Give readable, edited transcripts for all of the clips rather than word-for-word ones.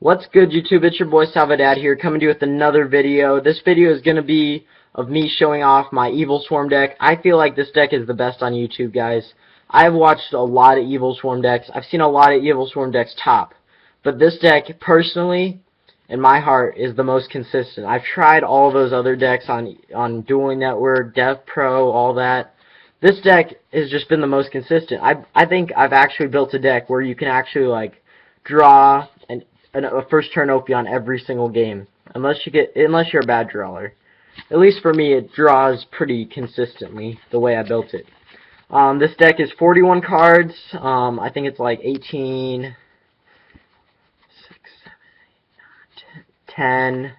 What's good, YouTube? It's your boy Salvadad here, coming to you with another video. This video is going to be of me showing off my Evilswarm deck. I feel like this deck is the best on YouTube, guys. I've watched a lot of Evilswarm decks. I've seen a lot of Evilswarm decks top. But this deck, personally, in my heart, is the most consistent. I've tried all those other decks on Dueling Network, Death Pro, all that. This deck has just been the most consistent. I think I've actually built a deck where you can actually, like, draw a first turn Ophion every single game, unless you're a bad drawer. At least for me, it draws pretty consistently the way I built it. This deck is 41 cards. I think it's like 18, 6, 7, 8, 9, 10.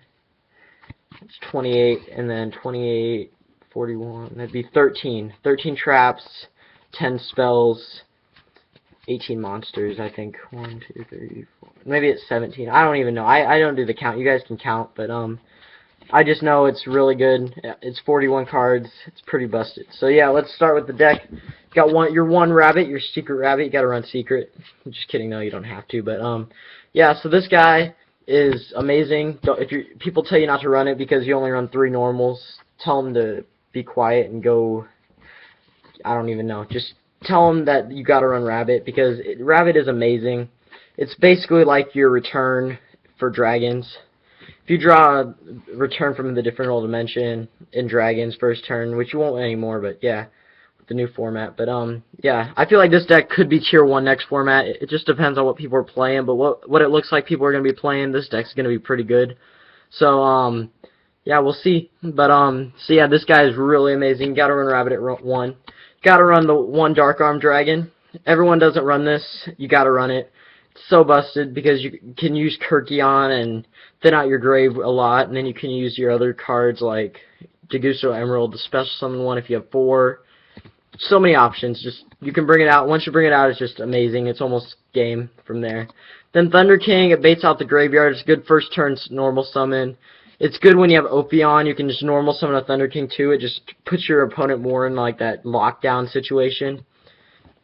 It's 28, and then 28, 41. That'd be 13. 13 traps, 10 spells, 18 monsters, I think. 1, 2, 3, 4. Maybe it's 17. I don't even know. I don't do the count. You guys can count, but I just know it's really good. It's 41 cards. It's pretty busted. So yeah, let's start with the deck. Got your one rabbit, your secret rabbit. You gotta run secret. I'm just kidding. No, you don't have to. But yeah. So this guy is amazing. People tell you not to run it because you only run 3 normals, tell them to be quiet and go. I don't even know. Just tell them that you gotta run rabbit because rabbit is amazing. It's basically like your return for dragons. If you draw a return from the different world dimension in dragons first turn, which you won't anymore, but yeah, with the new format. But yeah, I feel like this deck could be tier 1 next format. It just depends on what people are playing, but what it looks like people are gonna be playing, this deck's gonna be pretty good. So yeah, we'll see. But so yeah, this guy is really amazing. You gotta run rabbit at 1. Gotta run the 1 dark arm dragon. Everyone doesn't run this. You gotta run it. It's so busted because you can use Kirkion and thin out your grave a lot, and then you can use your other cards like Dagusto Emerald to special summon 1 if you have 4. So many options. Just you can bring it out. Once you bring it out, it's just amazing. It's almost game from there. Then Thunder King, it baits out the graveyard. It's good first turn normal summon. It's good when you have Ophion. You can just normal summon a Thunder King too. It just puts your opponent more in like that lockdown situation.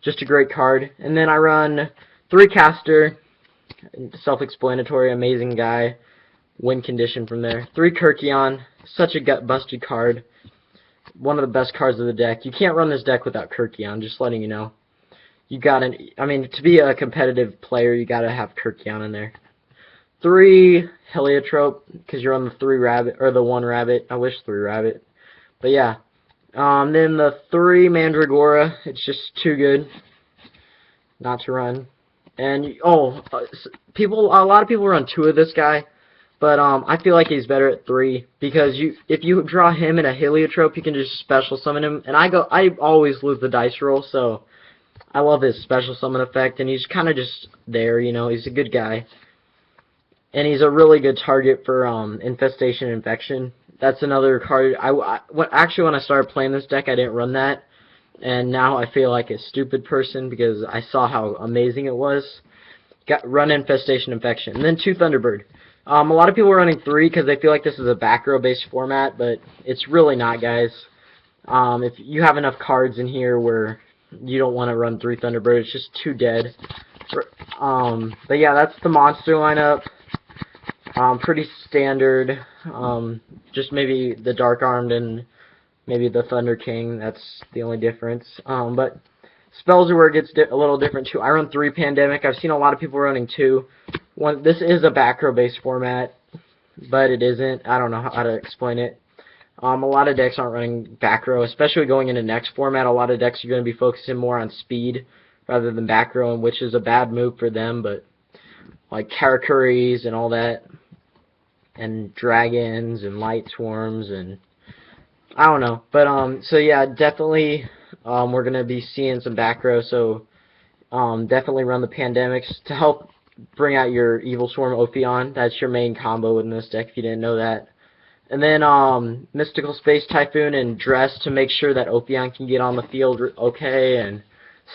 Just a great card. And then I run 3 caster, self-explanatory, amazing guy, win condition from there. 3 Kirkion, such a gut-busted card, one of the best cards of the deck. You can't run this deck without Kirkion, just letting you know. I mean, to be a competitive player, you gotta have Kirkion in there. 3 Heliotrope, because you're on the 3 rabbit, or the 1 rabbit. I wish 3 rabbit. But yeah. Then the 3 Mandragora, it's just too good not to run. And a lot of people run 2 of this guy, but I feel like he's better at 3 because if you draw him in a Heliotrope, you can just special summon him. And I always lose the dice roll, so I love his special summon effect. And he's kind of just there, you know. He's a good guy, and he's a really good target for Infestation Infection. That's another card. Actually, when I started playing this deck, I didn't run that. And now I feel like a stupid person because I saw how amazing it was. Run Infestation Infection. And then 2 Thunderbird. A lot of people are running 3 because they feel like this is a back row based format, but it's really not, guys. If you have enough cards in here where you don't want to run 3 Thunderbird, it's just too dead. But yeah, that's the monster lineup. Pretty standard. Just maybe the Dark Armed and maybe the Thunder King, that's the only difference. But spells are where it gets a little different too. I run 3 Pandemic. I've seen a lot of people running 2. This is a back row based format, but it isn't. I don't know how to explain it. A lot of decks aren't running back row, especially going into next format. A lot of decks are going to be focusing more on speed rather than back row, which is a bad move for them. But like Karakuris and all that, and dragons and light swarms and I don't know, but so yeah, definitely we're gonna be seeing some back row, so definitely run the Pandemics to help bring out your Evilswarm Ophion. That's your main combo in this deck if you didn't know that. And then Mystical Space Typhoon and Dress to make sure that Ophion can get on the field okay and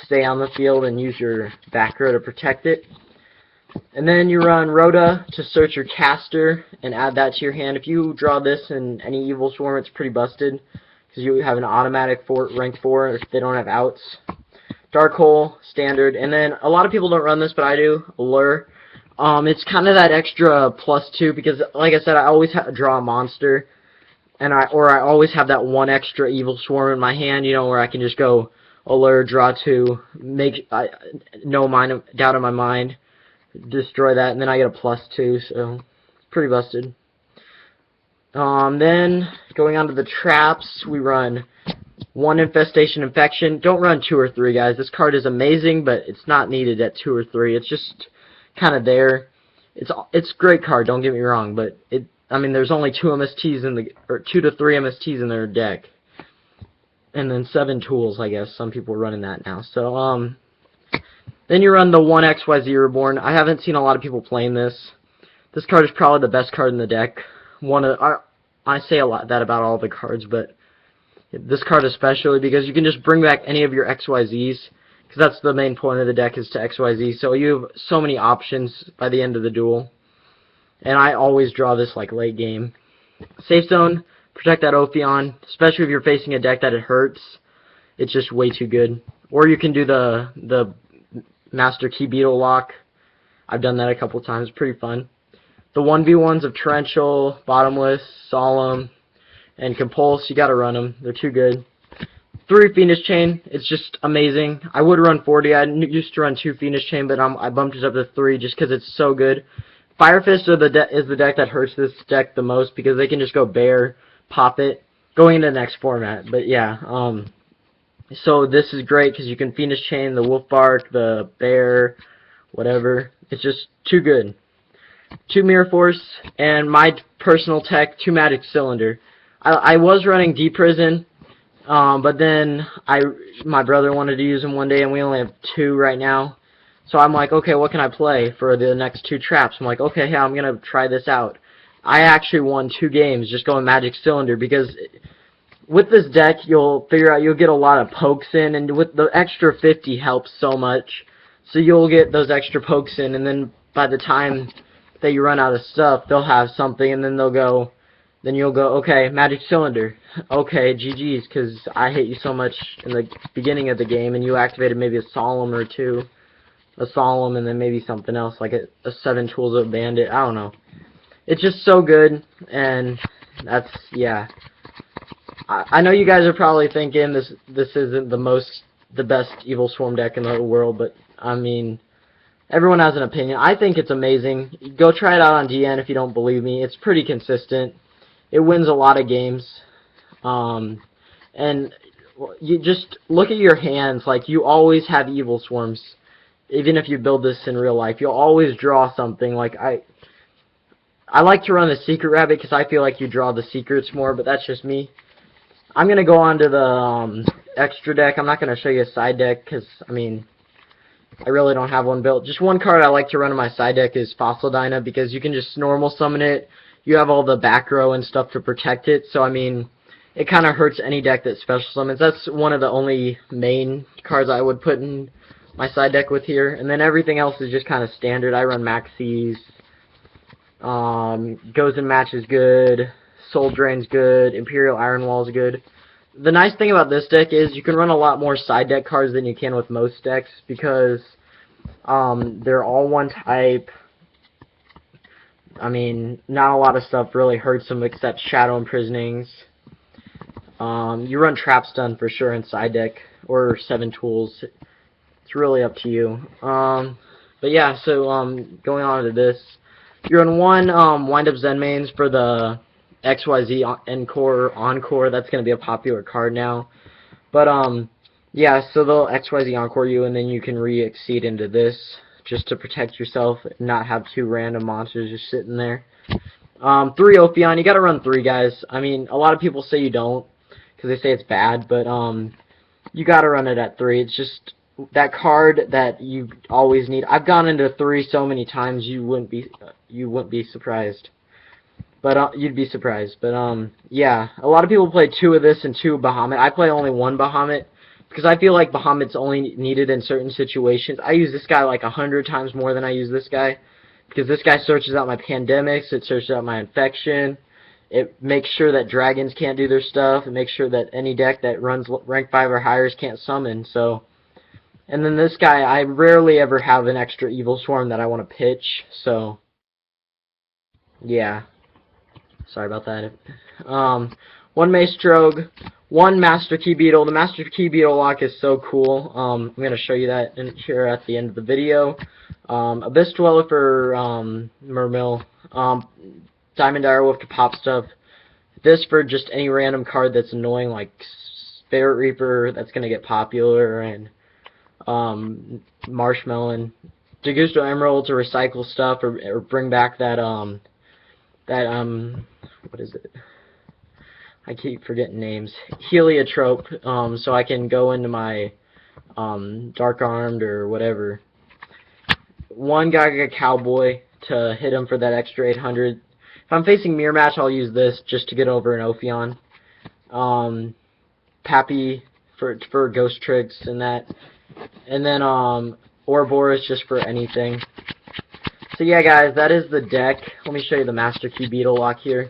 stay on the field and use your back row to protect it. And then you run Rhoda to search your caster and add that to your hand. If you draw this in any Evilswarm, it's pretty busted because you have an automatic rank 4 if they don't have outs. Dark Hole, standard. And then a lot of people don't run this, but I do. Allure. It's kind of that extra +2 because, like I said, I always draw a monster, and I always have that one extra Evilswarm in my hand, you know, where I can just go alert, draw 2, make no doubt in my mind, destroy that, and then I get a +2, so it's pretty busted. Then going on to the traps, we run 1 Infestation Infection. Don't run 2 or 3, guys. This card is amazing, but it's not needed at 2 or 3. It's just kind of there. It's a great card. Don't get me wrong, but I mean, there's only 2 MSTs or 2 to 3 MSTs in their deck, and then 7 tools. I guess some people are running that now. So then you run the 1 XYZ Reborn. I haven't seen a lot of people playing this. This card is probably the best card in the deck. I say a lot that about all the cards, but this card especially, because you can just bring back any of your XYZs, because that's the main point of the deck, is to XYZ. So you have so many options by the end of the duel, and I always draw this like late game. Safe Zone, protect that Ophion, especially if you're facing a deck that it hurts. It's just way too good. Or you can do the Master Key Beetle lock. I've done that a couple times. Pretty fun. The 1v1s of Torrential, Bottomless, Solemn, and Compulse, you gotta run them. They're too good. 3 Fiendish Chain, it's just amazing. I would run 40. I used to run 2 Fiendish Chain, but I bumped it up to 3 just because it's so good. Fire Fist is the deck that hurts this deck the most, because they can just go bear, pop it, going into the next format. But yeah, so this is great because you can Fiendish Chain, the Wolf Bark, the bear, whatever. It's just too good. 2 Mirror Force, and my personal tech, 2 Magic Cylinder. I was running Deep Prison, but then my brother wanted to use them one day, and we only have 2 right now. So I'm like, okay, what can I play for the next 2 traps? I'm like, okay, yeah, I'm going to try this out. I actually won 2 games just going Magic Cylinder, because with this deck, you'll get a lot of pokes in, and with the extra 50 helps so much. So you'll get those extra pokes in, and then by the time that you run out of stuff, they'll have something, and then you'll go, okay, Magic Cylinder, okay, GG's, because I hate you so much in the beginning of the game, and you activated maybe a Solemn or 2, a Solemn, and then maybe something else, like a 7 Tools of Bandit, I don't know. It's just so good, and that's, yeah. I know you guys are probably thinking this isn't the best Evilswarm deck in the world, but, I mean, everyone has an opinion. I think it's amazing. Go try it out on DN if you don't believe me. It's pretty consistent. It wins a lot of games. And you just look at your hands. Like, you always have Evilswarms. Even if you build this in real life, you'll always draw something. Like, I like to run the Secret Rabbit because I feel like you draw the secrets more, but that's just me. I'm going to go on to the extra deck. I'm not going to show you a side deck because, I mean, I really don't have one built. Just one card I like to run in my side deck is Fossil Dyna, because you can just normal summon it. You have all the back row and stuff to protect it, so I mean, it kind of hurts any deck that special summons. That's one of the only main cards I would put in my side deck with here, and then everything else is just kind of standard. I run Maxis, Goes and Match is good, Soul Drain's good, Imperial Iron Wall is good. The nice thing about this deck is you can run a lot more side deck cards than you can with most decks, because they're all one type. I mean, not a lot of stuff really hurts them except Shadow Imprisonings. You run Trap Stun for sure in side deck, or 7 Tools. It's really up to you. But yeah, so going on to this, you run 1 Wind Up Zen Mains for the XYZ Encore. That's going to be a popular card now. But yeah, so they'll XYZ Encore you, and then you can re-exceed into this just to protect yourself and not have 2 random monsters just sitting there. 3 Ophion. You got to run 3, guys. I mean, a lot of people say you don't because they say it's bad, but you got to run it at 3. It's just that card that you always need. I've gone into 3 so many times you wouldn't be surprised. But you'd be surprised. But yeah, a lot of people play 2 of this and 2 Bahamut. I play only 1 Bahamut because I feel like Bahamut's only needed in certain situations. I use this guy like 100 times more than I use this guy, because this guy searches out my pandemics, it searches out my infection, it makes sure that dragons can't do their stuff, it makes sure that any deck that runs rank 5 or higher can't summon. So And then this guy, I rarely ever have an extra Evilswarm that I want to pitch, so yeah. Sorry about that. One Maestrogue, one Master Key Beetle. The Master Key Beetle lock is so cool. I'm going to show you that here at the end of the video. Abyss Dweller for Mermill. Diamond Direwolf to pop stuff. This for just any random card that's annoying, like Spirit Reaper, that's going to get popular, and Marshmelon. Degusto Emerald to recycle stuff or bring back that what is it? I keep forgetting names. Heliotrope, so I can go into my Dark Armed or whatever. One Gaga Cowboy to hit him for that extra 800. If I'm facing Mirror Match, I'll use this just to get over an Ophion. Pappy for Ghost Tricks and that. And then Ouroboros just for anything. So yeah, guys, that is the deck. Let me show you the Master Key Beetle lock here.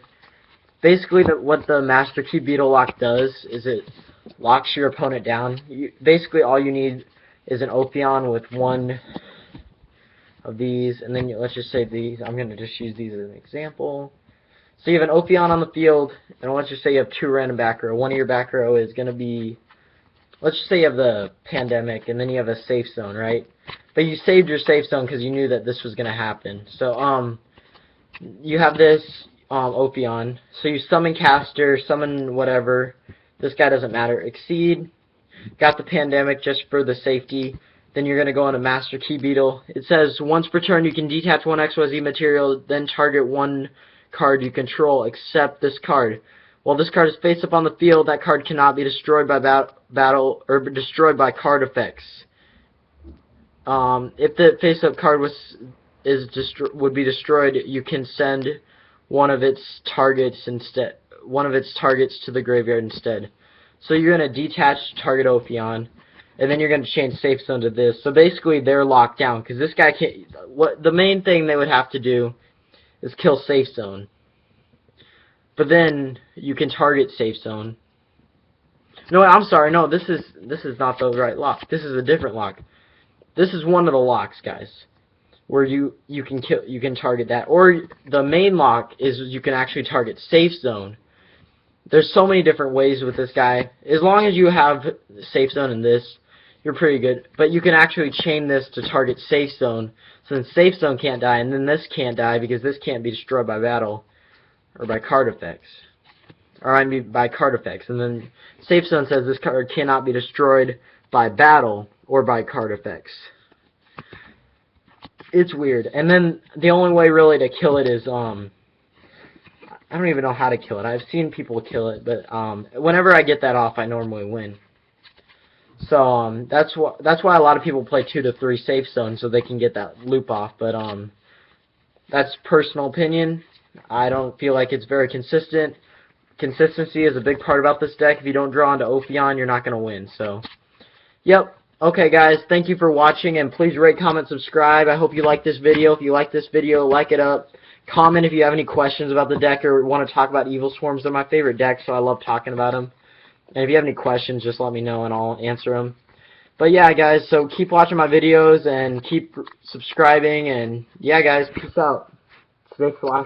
Basically, what the Master Key Beetle lock does is it locks your opponent down. Basically, all you need is an Ophion with one of these, and then let's just say these. I'm going to just use these as an example. So you have an Ophion on the field, and let's just say you have two random back row. One of your back row is going to be, let's just say you have the Pandemic, and then you have a Safe Zone, right? But you saved your Safe Zone because you knew that this was going to happen. So you have this Ophion. So you summon Caster, summon whatever. This guy doesn't matter. Exceed. Got the Pandemic just for the safety. Then you're going to go on a Master Key Beetle. It says, once per turn you can detach one XYZ material, then target one card you control, except this card. While this card is face up on the field, that card cannot be destroyed by battle or destroyed by card effects. If the face-up card would be destroyed, you can send one of its targets to the graveyard instead. So you're going to detach target Ophion, and then you're going to change Safe Zone to this. So basically, they're locked down because this guy can't. The main thing they would have to do is kill Safe Zone, but then you can target Safe Zone. No, I'm sorry. No, this is not the right lock. This is a different lock. This is one of the locks, guys, where you can target that. Or the main lock is you can actually target Safe Zone. There's so many different ways with this guy. As long as you have Safe Zone in this, you're pretty good. But you can actually chain this to target Safe Zone, since Safe Zone can't die, and then this can't die because this can't be destroyed by battle or by card effects. Or I mean by card effects. And then Safe Zone says this card cannot be destroyed by battle or by card effects. It's weird. And then the only way really to kill it is I don't even know how to kill it. I've seen people kill it, but whenever I get that off, I normally win. So that's why a lot of people play 2 to 3 Safe Zones so they can get that loop off. But that's personal opinion. I don't feel like it's very consistent. Consistency is a big part about this deck. If you don't draw into Ophion, you're not going to win. So, yep. Okay, guys, thank you for watching, and please rate, comment, subscribe. I hope you like this video. If you like this video, like it up. Comment if you have any questions about the deck or want to talk about Evilswarms. They're my favorite deck, so I love talking about them. And if you have any questions, just let me know, and I'll answer them. But yeah, guys, so keep watching my videos, and keep subscribing, and yeah, guys, peace out. Stay flash.